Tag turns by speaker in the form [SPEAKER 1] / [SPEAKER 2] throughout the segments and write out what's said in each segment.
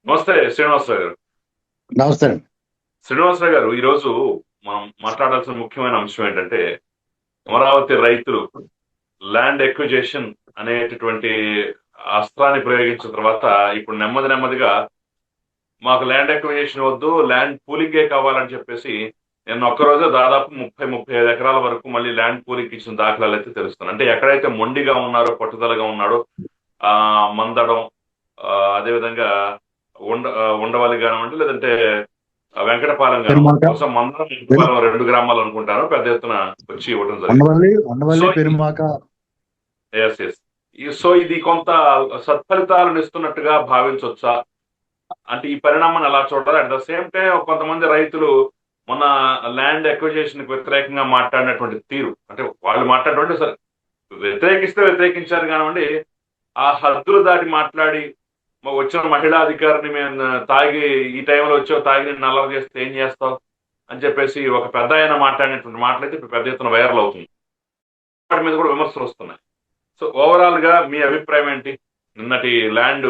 [SPEAKER 1] నమస్తే శ్రీనివాసరావు గారు.
[SPEAKER 2] నమస్తే అండి.
[SPEAKER 1] శ్రీనివాసరావు గారు, ఈరోజు మనం మాట్లాడాల్సిన ముఖ్యమైన అంశం ఏంటంటే అమరావతి రైతులు ల్యాండ్ ఎక్విజేషన్ అనేటటువంటి అస్త్రాన్ని ప్రయోగించిన తర్వాత ఇప్పుడు నెమ్మది నెమ్మదిగా మాకు ల్యాండ్ ఎక్విజేషన్ వద్దు, ల్యాండ్ పూలింగే కావాలని చెప్పేసి నిన్న ఒక్కరోజే దాదాపు 30-35 ఎకరాల వరకు మళ్ళీ ల్యాండ్ పూలింగ్ ఇచ్చిన దాఖలాలు అయితే తెలుస్తున్నాయి. అంటే ఎక్కడైతే మొండిగా ఉన్నారో, పట్టుదలగా ఉన్నాడో ఆ మందడం, అదేవిధంగా ఉండవల్లి కానివ్వండి, లేదంటే వెంకటపాలెం గాను,
[SPEAKER 2] పెరుమాక
[SPEAKER 1] బహుశా మందరం
[SPEAKER 2] పెరు-
[SPEAKER 1] వెంకటపాలెం 2 గ్రామాలు అనుకుంటాను, పెద్ద ఎత్తున వచ్చి ఇవ్వడం జరిగింది.
[SPEAKER 2] Undavalli
[SPEAKER 1] so
[SPEAKER 2] Undavalli Perumaka.
[SPEAKER 1] Yes yes so ఇది కొంత సత్ఫలితాలను ఇస్తున్నట్టుగా భావించవచ్చా? అంటే ఈ పరిణామాన్ని ఎలా చూడాలి? అట్ ద సేమ్ టైం కొంతమంది రైతులు మొన్న ల్యాండ్ ఎక్విజేషన్ కి వ్యతిరేకంగా మాట్లాడినటువంటి తీరు, అంటే వాళ్ళు మాట్లాడినటువంటి సరే వ్యతిరేకిస్తే వ్యతిరేకించారు కానివ్వండి, ఆ హద్దులు దాటి మాట్లాడి వచ్చిన మహిళా అధికారిని మేము తాగి ఈ టైంలో వచ్చావు, తాగి నిన్ను అల్లరి చేస్తే ఏం చేస్తావు అని చెప్పేసి ఒక పెద్ద ఆయన మాట్లాడినటువంటి మాటలైతే ఇప్పుడు పెద్ద ఎత్తున వైరల్ అవుతుంది. వాటి మీద కూడా విమర్శలు వస్తున్నాయి. సో ఓవరాల్ గా మీ అభిప్రాయం ఏంటి? నిన్నటి ల్యాండ్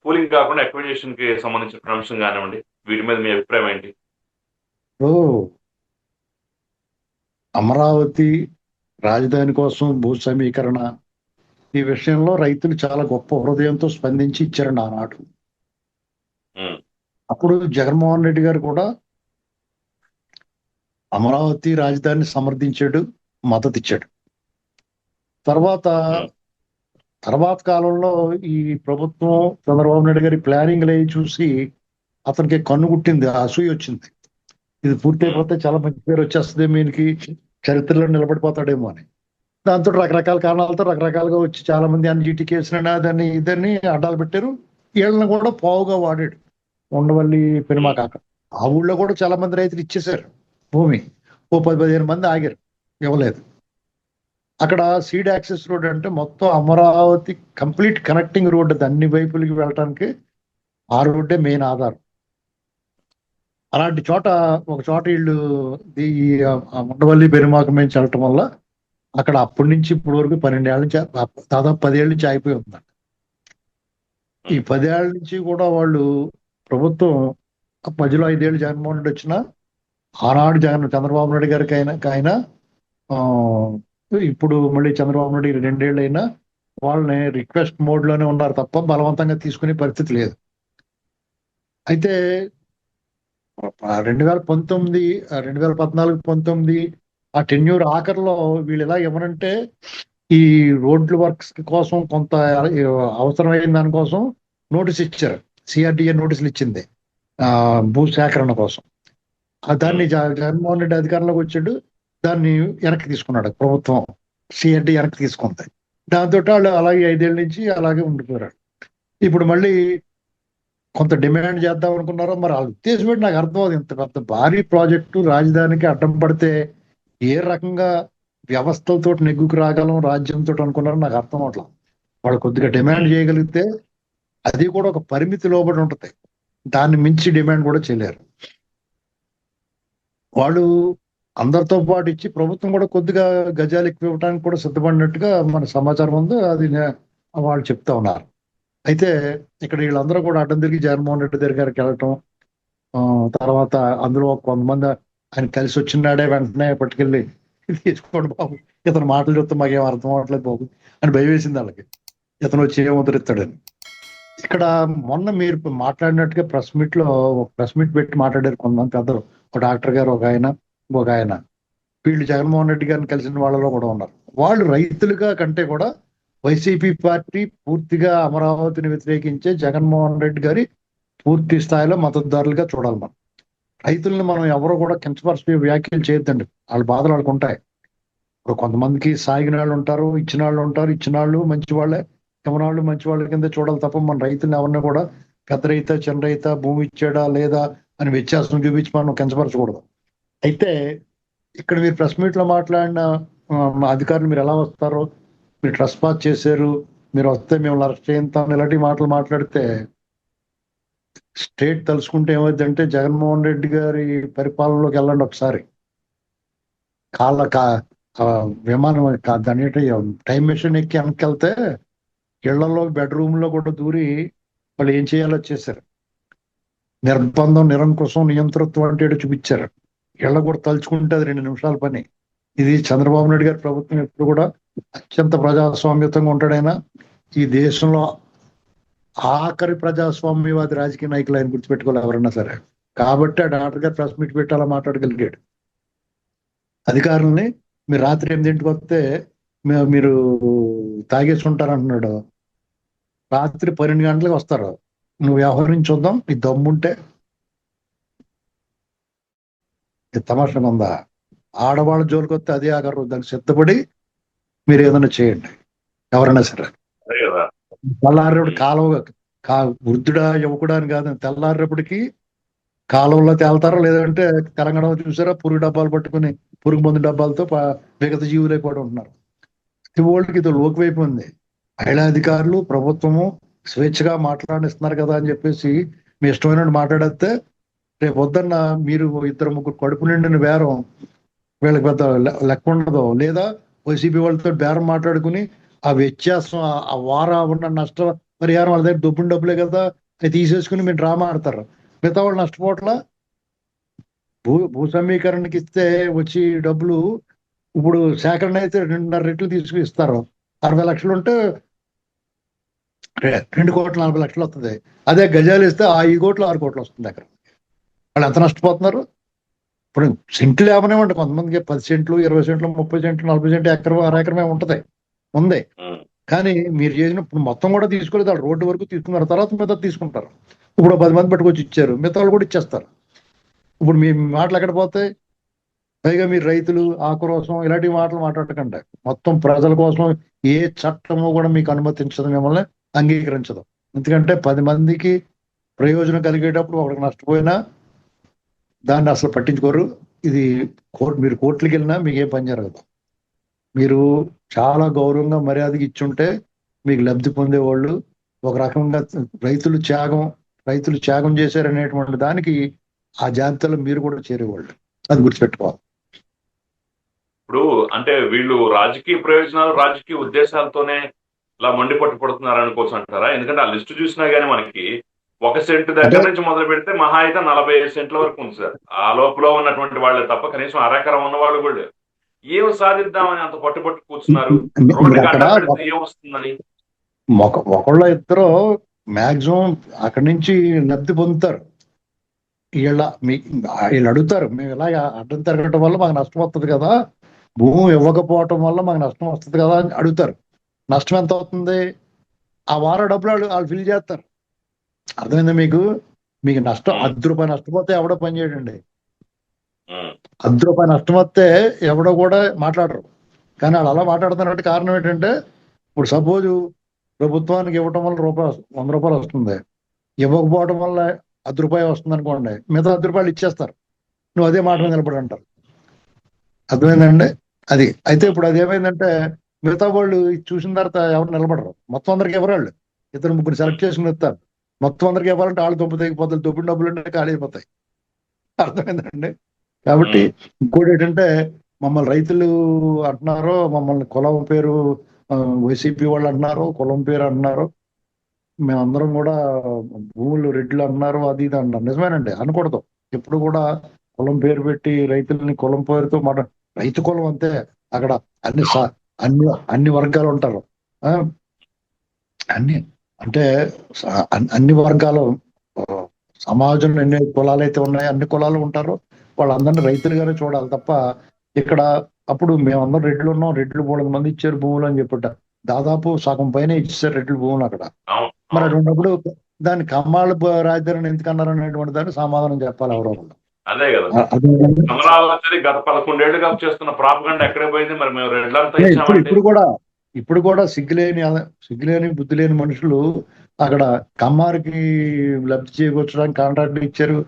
[SPEAKER 1] పూలింగ్ కాకుండా అక్విజిషన్ కి సంబంధించిన అంశం కానివ్వండి, వీటి మీద మీ అభిప్రాయం ఏంటి?
[SPEAKER 2] ఓ అమరావతి రాజధాని కోసం భూ సమీకరణ ఈ విషయంలో రైతులు చాలా గొప్ప హృదయంతో స్పందించి ఇచ్చారండి ఆనాడు.
[SPEAKER 1] ఉమ్,
[SPEAKER 2] అప్పుడు జగన్మోహన్ రెడ్డి గారు కూడా అమరావతి రాజధానిని సమర్థించాడు, మద్దతు ఇచ్చాడు. తర్వాత
[SPEAKER 1] ఉమ్,
[SPEAKER 2] తర్వాత కాలంలో ఈ ప్రభుత్వం చంద్రబాబు నాయుడు గారి ప్లానింగ్లు అవి చూసి అతనికి కన్ను గుట్టింది, అసూయ వచ్చింది. ఇది
[SPEAKER 1] ఉమ్,
[SPEAKER 2] పూర్తయిపోతే చాలా మంచి పేరు వచ్చేస్తుంది, మీనికి చరిత్రలో నిలబడిపోతాడేమో అని. దాంతో రకరకాల కారణాలతో రకరకాలుగా వచ్చి చాలా మంది ఎన్జిటి కేసులైనా దాన్ని ఇద్దరిని అడ్డాలు పెట్టారు. వీళ్ళని కూడా పావుగా వాడాడు ఉండవల్లి
[SPEAKER 1] ఉమ్,
[SPEAKER 2] పెనుమాక. ఆ ఊళ్ళో కూడా చాలా మంది రైతులు ఇచ్చేశారు భూమి. ఓ 10-15 మంది ఆగారు, ఇవ్వలేదు. అక్కడ సీడ్ యాక్సెస్ రోడ్ అంటే మొత్తం అమరావతి కంప్లీట్ కనెక్టింగ్ రోడ్, అది అన్ని వైపులకి వెళ్ళటానికి ఆ రోడ్డే మెయిన్ ఆధారం. అలాంటి చోట ఒక చోట వీళ్ళు ఈ ఉండవల్లి పెరుమాక మీద వెళ్ళటం వల్ల అక్కడ అప్పటి నుంచి ఇప్పటి వరకు 12 ఏళ్ళ నుంచి, దాదాపు 10 ఏళ్ళ నుంచి ఆగిపోయి ఉందంట. ఈ 10 ఏళ్ళ నుంచి కూడా వాళ్ళు ప్రభుత్వం మధ్యలో 5 ఏళ్ళు జగన్మోహన్ రెడ్డి వచ్చిన ఆనాడు చంద్రబాబు నాయుడు గారికి అయినా ఆ, ఇప్పుడు మళ్ళీ చంద్రబాబు నాయుడు 2 ఏళ్ళు అయినా వాళ్ళని రిక్వెస్ట్ మోడ్ లోనే ఉన్నారు తప్ప బలవంతంగా తీసుకునే పరిస్థితి లేదు. అయితే 2019, 2014-19 ఆ టెన్యూర్ ఆఖరిలో వీళ్ళు ఎలా ఏమనంటే ఈ రోడ్ల వర్క్స్ కోసం కొంత అవసరమైన దానికోసం నోటీస్ ఇచ్చారు. సిఆర్డిఏ నోటీసులు ఇచ్చింది భూ సేకరణ కోసం. దాన్ని జగన్మోహన్ రెడ్డి అధికారంలోకి వచ్చాడు, దాన్ని వెనక్కి తీసుకున్నాడు ప్రభుత్వం. సిఆర్డి వెనక్కి తీసుకుంది. దాంతో వాళ్ళు అలాగే 5 ఏళ్ళ నుంచి అలాగే ఉండిపోయారు. ఇప్పుడు మళ్ళీ కొంత డిమాండ్ చేద్దాం అనుకున్నారో మరి వాళ్ళ ఉద్దేశం ఏంటి నాకు అర్థం అవుతుంది. ఇంత పెద్ద భారీ ప్రాజెక్టు రాజధానికి అడ్డం పడితే ఏ రకంగా వ్యవస్థలతో నెగ్గుకు రాగలం రాజ్యంతో అనుకున్నారో నాకు అర్థం అవట్లా. వాళ్ళు కొద్దిగా డిమాండ్
[SPEAKER 1] ఉమ్,
[SPEAKER 2] చేయగలిగితే అది కూడా ఒక పరిమితి లోబడి ఉంటుంది, దాన్ని మించి డిమాండ్ కూడా చేయలేరు. వాళ్ళు అందరితో పాటు ఇచ్చి ప్రభుత్వం కూడా కొద్దిగా గజాలు ఎక్కువ ఇవ్వడానికి కూడా సిద్ధపడినట్టుగా మన సమాచారం ఉంది. అది వాళ్ళు చెప్తా ఉన్నారు. అయితే ఇక్కడ వీళ్ళందరూ కూడా అడ్డం తిరిగి జగన్మోహన్ రెడ్డి దగ్గరికి వెళ్ళటం, తర్వాత అందులో కొంతమంది ఆయన కలిసి వచ్చినాడే వెంటనే పట్టుకెళ్ళి తీసుకోండి బాబు, ఇతను మాటలు చెప్తే మాకేం అర్థం అవ్వట్లేదు బాబు అని భయం వేసింది వాళ్ళకి, ఇతను వచ్చి ఏం ఉద్ధరిస్తాడని. ఇక్కడ మొన్న మీరు మాట్లాడినట్టుగా ప్రెస్ మీట్ లో ఒక ప్రెస్ మీట్ పెట్టి మాట్లాడారు కొంతమంది పెద్దలు, ఒక డాక్టర్ గారు, ఒక ఆయన వీళ్ళు జగన్మోహన్ రెడ్డి గారిని కలిసిన వాళ్ళలో కూడా ఉన్నారు. వాళ్ళు రైతులుగా కంటే కూడా వైసీపీ పార్టీ పూర్తిగా అమరావతిని వ్యతిరేకించే జగన్మోహన్ రెడ్డి గారి పూర్తి స్థాయిలో మద్దతుదారులుగా చూడాలి. మనం రైతుల్ని మనం ఎవరు కూడా కించపరిచే వ్యాఖ్యలు చేయొద్దండి, వాళ్ళ బాధలు వాళ్ళకు ఉంటాయి. ఇప్పుడు కొంతమందికి సాగిన వాళ్ళు ఉంటారు, ఇచ్చిన వాళ్ళు ఉంటారు. ఇచ్చిన వాళ్ళు మంచి వాళ్ళే, ఇవ్వనాళ్ళు మంచి వాళ్ళ కింద చూడాలి తప్ప మన రైతులను ఎవరిని కూడా పెద్ద రైతా చిన్న రైతా భూమి ఇచ్చాడా లేదా అని వ్యత్యాసం చూపించి మనం కించపరచకూడదు. అయితే ఇక్కడ మీరు ప్రెస్ మీట్ లో మాట్లాడిన మా అధికారులు మీరు ఎలా వస్తారో, మీరు ట్రస్ పాస్ చేశారు, మీరు వస్తే మేము అరెస్ట్ చేయించాం, ఇలాంటి మాటలు మాట్లాడితే స్టేట్ తలుచుకుంటే ఏమైందంటే జగన్మోహన్ రెడ్డి గారి పరిపాలనలోకి వెళ్ళండి ఒకసారి. కాళ్ళ విమానం దాని టైం మెషిన్ ఎక్కి వెనక్కి వెళ్తే ఇళ్లలో బెడ్రూమ్ లో కూడా దూరి వాళ్ళు ఏం చేయాలో చేశారు. నిర్బంధం, నిరంకుశం, నియంతృత్వం అంటే ఏదో చూపించారు. ఇళ్ళ కూడా తలుచుకుంటే అది 2 నిమిషాల పని. ఇది చంద్రబాబు నాయుడు గారి ప్రభుత్వం ఎప్పుడు కూడా అత్యంత ప్రజాస్వామ్యతంగా ఉంటాడైనా ఈ దేశంలో ఆఖరి ప్రజాస్వామ్యవాది రాజకీయ నాయకులు ఆయన గుర్తుపెట్టుకోవాలి ఎవరన్నా సరే. కాబట్టి ఆ డాక్టర్ గారు ప్రెస్ మీట్ పెట్టి అలా మాట్లాడగలిగాడు. అధికారుల్ని మీరు రాత్రి 8ంటికి వస్తే మీరు తాగేసి ఉంటారంటున్నాడు. రాత్రి 12 గంటలకు వస్తారు. నువ్వు వ్యవహరించి చూద్దాం, నీ దమ్ముంటే. తమాషా ఉందా? ఆడవాళ్ళ జోలికి వస్తే అదే ఆఖరు దానికి సిద్ధపడి మీరు ఏదైనా చేయండి ఎవరైనా సరే. తెల్లారేపటి వృద్ధుడా యువకుడా అని కాదు, తెల్లారేపటికి కాలువలో తేల్తారో లేదంటే తెలంగాణలో చూసారా పురుగు డబ్బాలు పట్టుకుని పురుగు మందు డబ్బాలతో విగత జీవులైపోయి ఉంటున్నారు. ప్రతి ఓళ్ళకి ఇది లోకువైపు ఉంది. మహిళా అధికారులు ప్రభుత్వము స్వేచ్ఛగా మాట్లాడిస్తున్నారు కదా అని చెప్పేసి మీ ఇష్టమైన మాట్లాడితే రేపు వద్దన్న మీరు 2-3 కడుపు నిండిన బేరం వీళ్ళకి పెద్ద లెక్క ఉండదు. లేదా వైసీపీ వాళ్ళతో బేరం మాట్లాడుకుని ఆ వ్యత్యాసం, ఆ వారా ఉన్న నష్ట పరిహారం వాళ్ళ దగ్గర దొబ్బుని డబ్బులే కదా, అది తీసేసుకుని మీరు డ్రామా ఆడతారు. మిగతా వాళ్ళు నష్టపోవట్లా. భూ సమీకరణకి ఇస్తే వచ్చి డబ్బులు ఇప్పుడు సేకరణ అయితే 2.5 రెట్లు తీసుకుని ఇస్తారు. 60 లక్షలు ఉంటే 2,40,00,000 వస్తుంది. అదే గజాలు ఇస్తే 5 కోట్లు 6 కోట్లు వస్తుంది. అక్కడ వాళ్ళు ఎంత నష్టపోతున్నారు. ఇప్పుడు సెంట్లు ఏమనేమంటే కొంతమందికి 10 సెంట్లు 20 సెంట్లు 30 సెంట్లు 40 సెంట్లు ఎకరం 6 ఎకరమే ఉంది. కానీ మీరు చేసినప్పుడు మొత్తం కూడా తీసుకోలేదు. వాళ్ళు రోడ్డు వరకు తీసుకున్నారు, తర్వాత మిగతా తీసుకుంటారు. ఇప్పుడు 10 మంది పట్టుకొచ్చి ఇచ్చారు, మిగతా వాళ్ళు కూడా ఇచ్చేస్తారు. ఇప్పుడు మీ మాటలు ఎక్కడ పోతాయి? పైగా మీరు రైతులు ఆక్రోశం ఇలాంటి మాటలు మాట్లాడకండి. మొత్తం ప్రజల కోసం ఏ చట్టము కూడా మీకు అనుమతించదు, మిమ్మల్ని అంగీకరించదు. ఎందుకంటే 10 మందికి ప్రయోజనం కలిగేటప్పుడు ఒకరికి నష్టపోయినా దాన్ని అసలు పట్టించుకోరు. ఇది మీరు కోర్టులకు వెళ్ళినా మీకు ఏం పని జరగదు. మీరు చాలా గౌరవంగా మర్యాదకి ఇచ్చుంటే మీకు లబ్ధి పొందేవాళ్ళు. ఒక రకంగా రైతులు త్యాగం చేశారనేటువంటి దానికి ఆ జాబితాలో మీరు కూడా చేరేవాళ్ళు. అది గుర్తుపెట్టుకోవాలి.
[SPEAKER 1] ఇప్పుడు అంటే వీళ్ళు రాజకీయ ప్రయోజనాలు, రాజకీయ ఉద్దేశాలతోనే ఇలా మండి పట్టుపడుతున్నారు అనుకోవచ్చు అంటారా? ఎందుకంటే ఆ లిస్టు చూసినా గానీ మనకి 1 సెంటు దగ్గర నుంచి మొదలు పెడితే మహా అయితే 45 సెంట్ల వరకు ఉంది సార్. ఆ లోపల ఉన్నటువంటి వాళ్ళే తప్ప కనీసం అరెకరం ఉన్న వాళ్ళు కూడా ఏం సాధిద్దామని అంత పట్టుబట్టు కూర్చున్నారు. ఏమొస్తుందని
[SPEAKER 2] ఒకళ్ళ ఇద్దరు మాక్సిమం అక్కడి నుంచి లబ్ధి పొందుతారు. వీళ్ళు అడుగుతారు, మేము ఇలా అడ్డం తిరగటం వల్ల మాకు నష్టం వస్తుంది కదా, భూమి ఇవ్వకపోవటం వల్ల మాకు నష్టం వస్తుంది కదా అని అడుగుతారు. నష్టం ఎంత అవుతుంది? ఆ వారం డబ్బులు వాళ్ళు ఫిల్ చేస్తారు. అర్థమైందా మీకు? నష్టం ₹10 నష్టపోతే ఎవడో పని చేయడండి. ₹10 నష్టం వస్తే ఎవడో కూడా మాట్లాడరు. కానీ వాళ్ళు అలా మాట్లాడుతున్నట్టు కారణం ఏంటంటే, ఇప్పుడు సపోజ్ ప్రభుత్వానికి ఇవ్వటం వల్ల ₹100 వస్తుంది, ఇవ్వకపోవడం వల్ల ₹10 వస్తుంది అనుకోండి, మిగతా ₹10 ఇచ్చేస్తారు. నువ్వు అదే మాట మీద నిలబడి అంటారు. అర్థమైందండి? అది అయితే ఇప్పుడు అది ఏమైందంటే మిగతా వాళ్ళు చూసిన తర్వాత ఎవరు నిలబడరు. మొత్తం అందరికి ఎవరాళ్ళు 2-3 సెలెక్ట్ చేసుకుని ఇస్తారు. మొత్తం అందరికి ఇవ్వాలంటే వాళ్ళు దొబ్బు తెగిపోతారు. దొబ్బిన డబ్బులు అంటే ఖాళీ అయిపోతాయి. అర్థమైందండి? కాబట్టి ఇంకోటి ఏంటంటే, మమ్మల్ని రైతులు అంటున్నారు, మమ్మల్ని కులం పేరు వైసీపీ వాళ్ళు అంటున్నారు, కులం పేరు అంటున్నారు, మేమందరం కూడా భూములు రెడ్లు అంటున్నారు, అది ఇది అంటున్నారు. నిజమేనండి, అనకూడదు. ఎప్పుడు కూడా కులం పేరు పెట్టి రైతులని కులం పేరుతో రైతు కులం అంతే. అక్కడ అన్ని వర్గాలు ఉంటారు. అన్ని వర్గాలు సమాజంలో ఎన్ని కులాలు అయితే ఉన్నాయో అన్ని కులాలు ఉంటారు. వాళ్ళందరినీ రైతులుగానే చూడాలి తప్ప ఇక్కడ అప్పుడు మేమందరం రెడ్లు ఉన్నాం, రెడ్లు 3 మంది ఇచ్చారు భూములు అని చెప్పట దాదాపు సగం పైన ఇచ్చారు రెడ్లు భూములు అక్కడ. మరి అటు ఉన్నప్పుడు దాన్ని కమ్మాళ్ళ రాజధానిని ఎందుకు అన్నారు అనేటువంటి దాన్ని సమాధానం చెప్పాలి ఎవరో.
[SPEAKER 1] అదే కదా అమరావతి గత 11 ఏళ్లుగా చేస్తున్న ప్రాపగండా ఎక్కడే పోయింది? మరి మేము రెడ్లంతా ఇప్పుడు కూడా సిగ్గులేని బుద్ధి లేని మనుషులు అక్కడ కమ్మారికి లబ్ధి చేకూర్చడానికి కాంట్రాక్ట్ ఇచ్చారు.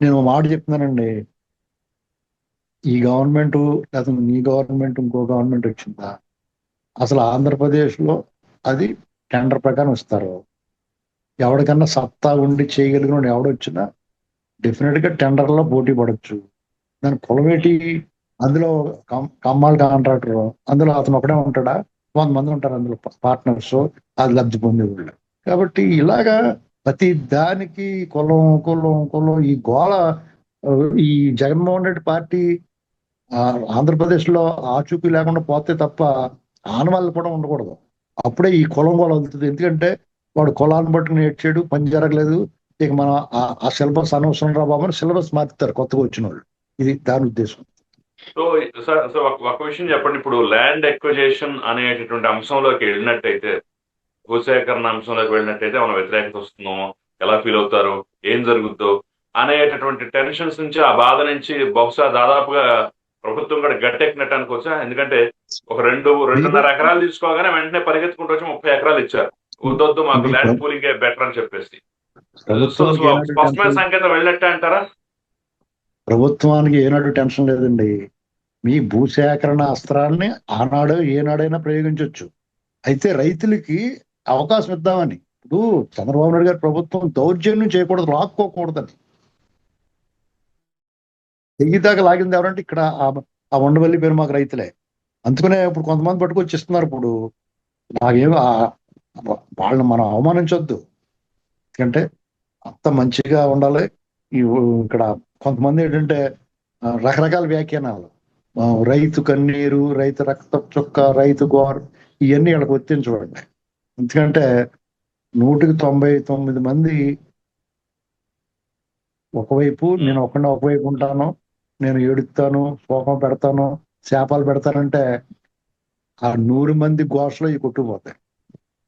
[SPEAKER 1] నేను మాట చెప్తున్నానండి, ఈ గవర్నమెంట్ లేదా నీ గవర్నమెంట్ ఇంకో గవర్నమెంట్ వచ్చిందా? అసలు ఆంధ్రప్రదేశ్ లో అది టెండర్ ప్రకారం ఇస్తారు. ఎవరికన్నా సత్తా ఉండి చేయగలిగిన ఎవడొచ్చినా డెఫినెట్ గా టెండర్ లో పోటీ పడవచ్చు. దాని కులమేటి? అందులో కమ్మాల కాంట్రాక్టర్ అందులో అతను ఒకడే ఉంటాడా? 100 మంది ఉంటారు అందులో పార్ట్నర్స్, అది లబ్ధి పొందేవాళ్ళు. కాబట్టి ఇలాగా
[SPEAKER 2] ప్రతి దానికి కులం కులం కులం ఈ గోళ. ఆ, ఈ జగన్మోహన్ రెడ్డి పార్టీ ఆంధ్రప్రదేశ్ లో ఆచూకీ లేకుండా పోతే తప్ప ఆనవాళ్ళు కూడా ఉండకూడదు. అప్పుడే ఈ కులం గోళ వదులుతుంది. ఎందుకంటే వాడు కులాన్ని పట్టుకుని ఏడ్చాడు, పని జరగలేదు, ఇక మనం ఆ సిలబస్ అనవసరం రా బాబు అని సిలబస్ మార్చుతారు కొత్తగా వచ్చిన వాళ్ళు. ఇది దాని ఉద్దేశం.
[SPEAKER 1] సో సార్, సో ఒక విషయం చెప్పండి. ఇప్పుడు ల్యాండ్ ఎక్విజేషన్ అనేటటువంటి అంశంలోకి వెళ్ళినట్టయితే, భూసేకరణ అంశంలోకి వెళ్ళినట్టయితే మనం వ్యతిరేకత వస్తుందో, ఎలా ఫీల్ అవుతారు, ఏం జరుగుద్దో అనేటటువంటి టెన్షన్స్ నుంచి, ఆ బాధ నుంచి బహుశా దాదాపుగా ప్రభుత్వం కూడా గట్టెక్కినట్టు అనుకోవచ్చా? ఎందుకంటే ఒక 2.5 ఎకరాలు తీసుకోగానే వెంటనే పరిగెత్తుకుంటూ వచ్చి 30 ఎకరాలు ఇచ్చారు. వద్దొద్దు, మాకు ల్యాండ్ పూలింగ్ బెటర్ అని చెప్పేసి. సో స్పష్టమైన సంకేతం వెళ్ళినట్టే అంటారా?
[SPEAKER 2] ప్రభుత్వానికి ఏనాడు టెన్షన్ లేదండి. మీ భూసేకరణ అస్త్రాన్ని ఆనాడు ఏనాడైనా ప్రయోగించవచ్చు. అయితే రైతులకి అవకాశం ఇద్దామని. ఇప్పుడు చంద్రబాబు నాయుడు గారి ప్రభుత్వం దౌర్జన్యం చేయకూడదు, లాక్కోకూడదని. తెగిదాకా లాగింది ఎవరంటే ఇక్కడ ఆ ఉండవల్లి పేరు మాకు రైతులే. అందుకనే ఇప్పుడు కొంతమంది పట్టుకొచ్చి ఇస్తున్నారు. ఇప్పుడు నాకేమో వాళ్ళని మనం అవమానించొద్దు, ఎందుకంటే అంత మంచిగా ఉండాలి. ఇక్కడ కొంతమంది ఏంటంటే రకరకాల వ్యాఖ్యానాలు, రైతు కన్నీరు, రైతు రక్త చుక్క, రైతు గోర్, ఇవన్నీ వీళ్ళకి వర్తించబడ్డాయి. ఎందుకంటే 199 మంది ఒకవైపు, నేను ఒకవైపు ఉంటాను, నేను ఏడుస్తాను, శోకం పెడతాను, శాపాలు పెడతానంటే ఆ 100 మంది ఘోషలో ఈ కొట్టుకుపోతాయి.